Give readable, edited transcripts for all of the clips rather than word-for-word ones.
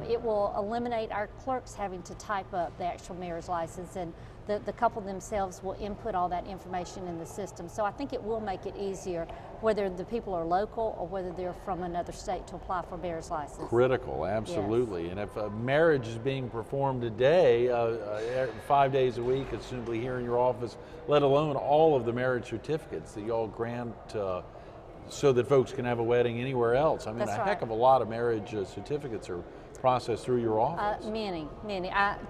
It will eliminate our clerks having to type up the actual marriage license, and the couple themselves will input all that information in the system. So I think it will make it easier, whether the people are local or whether they're from another state, to apply for a marriage license. Critical, absolutely. Yes. And if a marriage is being performed today, 5 days a week, it's simply here in your office, let alone all of the marriage certificates that y'all grant so that folks can have a wedding anywhere else. I mean, That's a heck of a lot of marriage certificates are processed through your office. Many.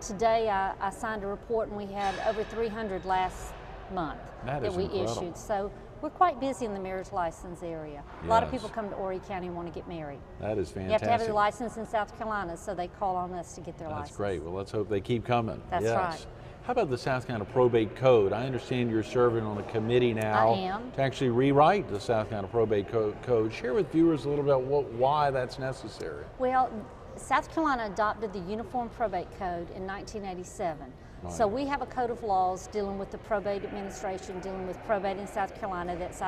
Today I signed a report, and we had over 300 last month that we incredible. issued. So we're quite busy in the marriage license area. A lot of people come to Horry County and want to get married. That is fantastic. You have to have a license in South Carolina, so they call on us to get their license. That's great. Well, let's hope they keep coming. That's right. How about the South Carolina Probate Code? I understand you're serving on a committee now to actually rewrite the South Carolina Probate Code. Share with viewers a little bit why that's necessary. Well, South Carolina adopted the Uniform Probate Code in 1987. Right. So we have a code of laws dealing with the probate administration, dealing with probate in South Carolina that's,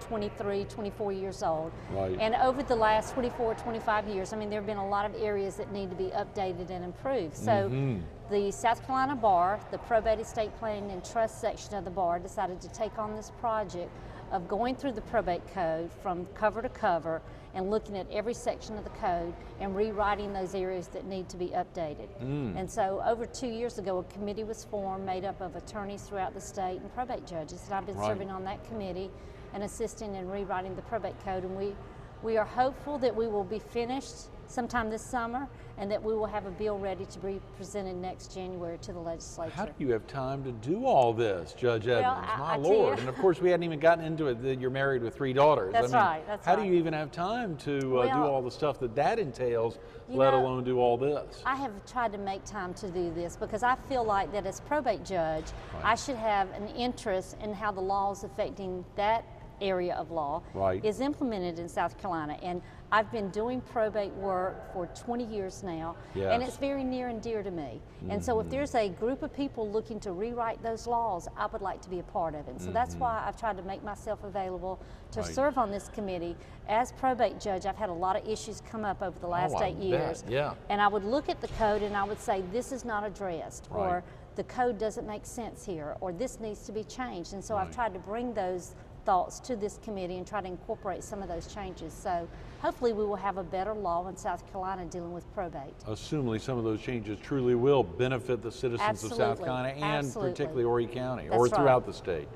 23, 24 years old. Right. And over the last 24, 25 years, there have been a lot of areas that need to be updated and improved. So the South Carolina Bar, the Probate Estate Planning and Trust section of the Bar, decided to take on this project of going through the probate code from cover to cover and looking at every section of the code and rewriting those areas that need to be updated. And so over 2 years ago, a committee was formed made up of attorneys throughout the state and probate judges, and I've been serving on that committee and assisting in rewriting the probate code. And we are hopeful that we will be finished sometime this summer, and that we will have a bill ready to be presented next January to the legislature. How do you have time to do all this, Judge Edmonds? My Lord. And of course, we hadn't even gotten into it that you're married with 3 daughters. That's right. How do you even have time to do all the stuff that entails, let alone do all this? I have tried to make time to do this because I feel like that as probate judge, I should have an interest in how the laws affecting that area of law is implemented in South Carolina. And I've been doing probate work for 20 years now, and it's very near and dear to me. And so if there's a group of people looking to rewrite those laws, I would like to be a part of it. So that's why I've tried to make myself available to serve on this committee. As probate judge, I've had a lot of issues come up over the last 8 years. And I would look at the code and I would say, this is not addressed, or the code doesn't make sense here, or this needs to be changed. And so I've tried to bring those thoughts to this committee and try to incorporate some of those changes. So hopefully we will have a better law in South Carolina dealing with probate. Assumingly some of those changes truly will benefit the citizens of South Carolina and particularly Horry County or throughout the state.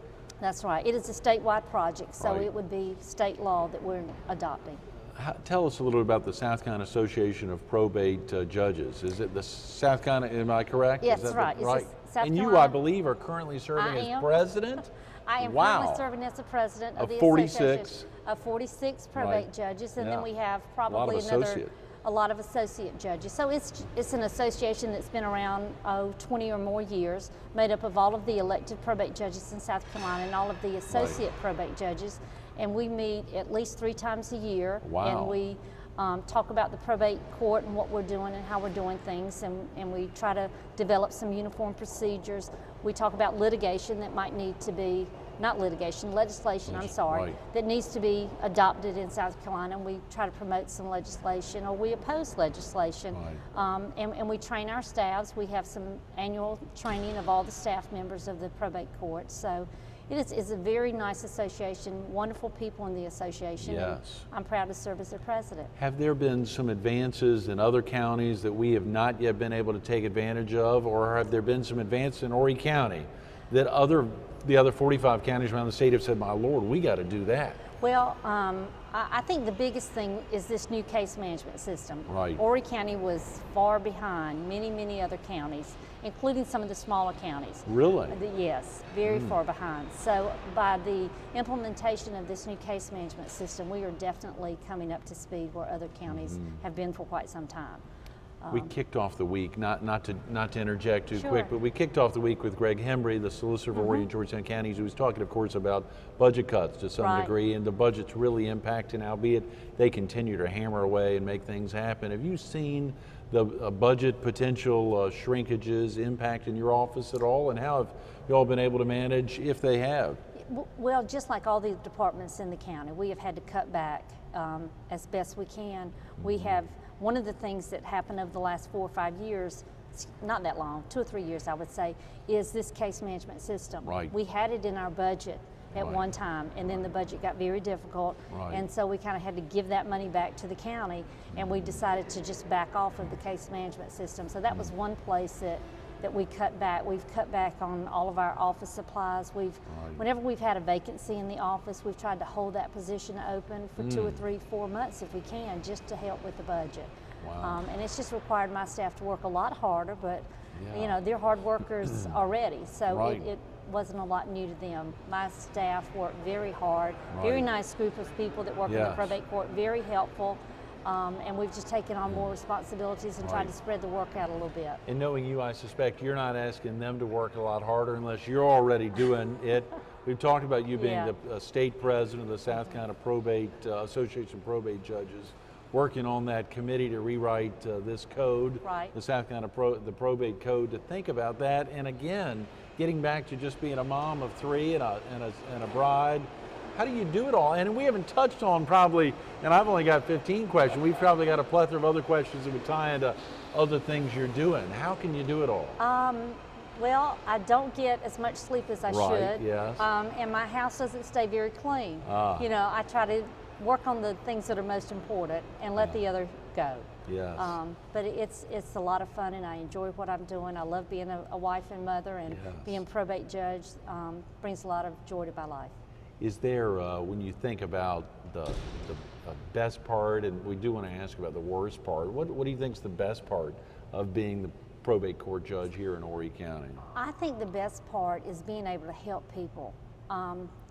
That's right. It is a statewide project, so it would be state law that we're adopting. Tell us a little about the South Carolina Association of Probate Judges. Is it the South Carolina, am I correct? Yes, that's right. And you, I believe, are currently serving as president? I am currently serving as the president of the 46. Association of 46 probate judges, and then we have probably a lot of associate judges. So it's an association that's been around 20 or more years, made up of all of the elected probate judges in South Carolina and all of the associate probate judges. And we meet at least 3 times a year, and we talk about the probate court and what we're doing and how we're doing things, and we try to develop some uniform procedures. We talk about litigation that might need to be, legislation, that needs to be adopted in South Carolina, and we try to promote some legislation, or we oppose legislation. And we train our staffs. We have some annual training of all the staff members of the probate court. So it's a very nice association, wonderful people in the association, and I'm proud to serve as their president. Have there been some advances in other counties that we have not yet been able to take advantage of, or have there been some advances in Horry County that the other 45 counties around the state have said, my Lord, we got to do that? Well, I think the biggest thing is this new case management system. Horry County was far behind many other counties, including some of the smaller counties. Really? Yes, very far behind. So by the implementation of this new case management system, we are definitely coming up to speed where other counties have been for quite some time. We kicked off the week, not to interject too quick, but we kicked off the week with Greg Hembry, the solicitor for Horry and Georgetown counties, who was talking, of course, about budget cuts to some degree, and the budget's really impacting, albeit they continue to hammer away and make things happen. Have you seen the budget potential shrinkages impact in your office at all, and how have you all been able to manage, if they have? Well, just like all the departments in the county, we have had to cut back as best we can. We have one of the things that happened over the last 4 or 5 years, not that long, 2 or 3 years I would say, is this case management system. Right. We had it in our budget at one time, and then the budget got very difficult, and so we kind of had to give that money back to the county, and we decided to just back off of the case management system. So that was one place that we cut back. We've cut back on all of our office supplies. Whenever we've had a vacancy in the office, we've tried to hold that position open for 2 or 3, 4 months if we can, just to help with the budget. Wow. And it's just required my staff to work a lot harder, but you know, they're hard workers already, so it wasn't a lot new to them. My staff worked very hard, very nice group of people that work in the probate court, very helpful. And we've just taken on more responsibilities and tried to spread the work out a little bit. And knowing you, I suspect you're not asking them to work a lot harder unless you're already doing it. We've talked about you being the state president of the South County Probate Association of Probate Judges, working on that committee to rewrite this code, the South County the probate code, to think about that. And again, getting back to just being a mom of 3 and a bride. How do you do it all? And we haven't touched on probably, and I've only got 15 questions, we've probably got a plethora of other questions that would tie into other things you're doing. How can you do it all? Well, I don't get as much sleep as I should. Yes. And my house doesn't stay very clean. You know, I try to work on the things that are most important and let the other go. Yes. But it's a lot of fun, and I enjoy what I'm doing. I love being a wife and mother, and being probate judge brings a lot of joy to my life. Is there, when you think about the best part, and we do want to ask about the worst part, what do you think is the best part of being the probate court judge here in Horry County? I think the best part is being able to help people.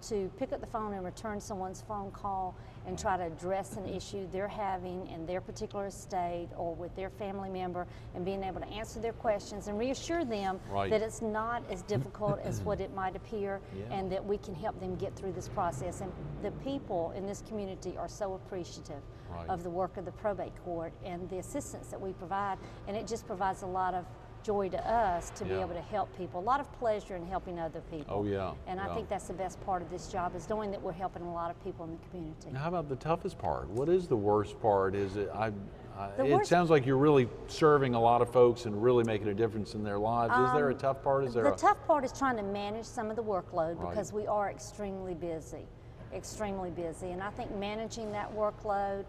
To pick up the phone and return someone's phone call and try to address an issue they're having in their particular estate or with their family member, and being able to answer their questions and reassure them that it's not as difficult as what it might appear, and that we can help them get through this process. And the people in this community are so appreciative of the work of the probate court and the assistance that we provide, and it just provides a lot of joy to us to be able to help people. A lot of pleasure in helping other people. And I think that's the best part of this job, is knowing that we're helping a lot of people in the community. Now, how about the toughest part? What is the worst part? Is it, it sounds like you're really serving a lot of folks and really making a difference in their lives. Is there a tough part? The tough part is trying to manage some of the workload, because we are extremely busy, and I think managing that workload.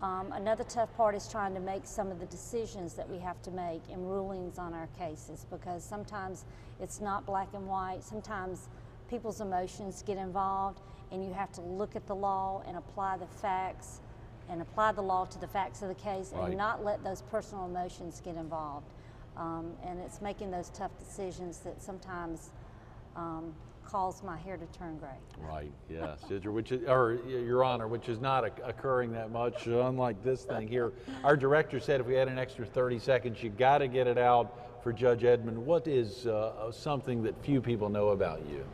Another tough part is trying to make some of the decisions that we have to make in rulings on our cases, because sometimes it's not black and white. Sometimes people's emotions get involved, and you have to look at the law and apply the facts, and apply the law to the facts of the case, and not let those personal emotions get involved. And it's making those tough decisions that sometimes cause my hair to turn gray. Right, yes, which is, or Your Honor, which is not occurring that much, unlike this thing here. Our director said if we had an extra 30 seconds, you got to get it out for Judge Edmond. What is something that few people know about you?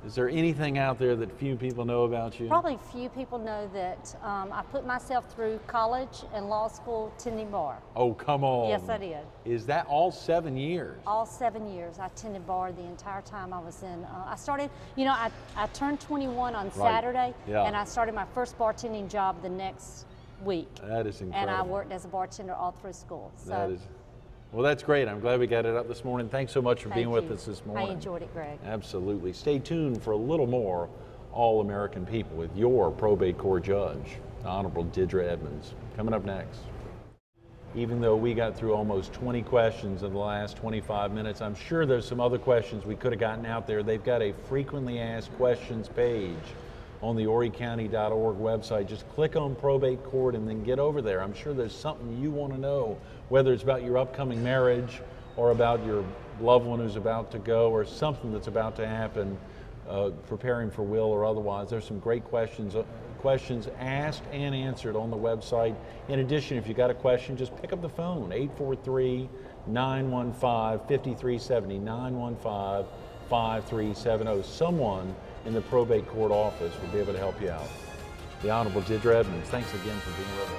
Is there anything out there that few people know about you? Probably few people know that I put myself through college and law school attending bar. Oh, come on. Yes, I did. Is that all 7 years? All 7 years. I attended bar the entire time I was in. I started, you know, I turned 21 on Saturday, and I started my first bartending job the next week. That is incredible. And I worked as a bartender all through school. So. That is. Well, that's great. I'm glad we got it up this morning. Thanks so much for being with us this morning. I enjoyed it, Greg. Absolutely. Stay tuned for a little more All-American People with your probate court judge, the Honorable Deirdre Edmonds. Coming up next. Even though we got through almost 20 questions in the last 25 minutes, I'm sure there's some other questions we could have gotten out there. They've got a frequently asked questions page on the horrycounty.org website. Just click on probate court and then get over there. I'm sure there's something you want to know, whether it's about your upcoming marriage or about your loved one who's about to go, or something that's about to happen, preparing for will or otherwise. There's some great questions asked and answered on the website. In addition, if you got a question, just pick up the phone, 843-915-5370, 915-5370. Someone in the probate court office will be able to help you out. The Honorable Deirdre Edmonds, thanks again for being with us.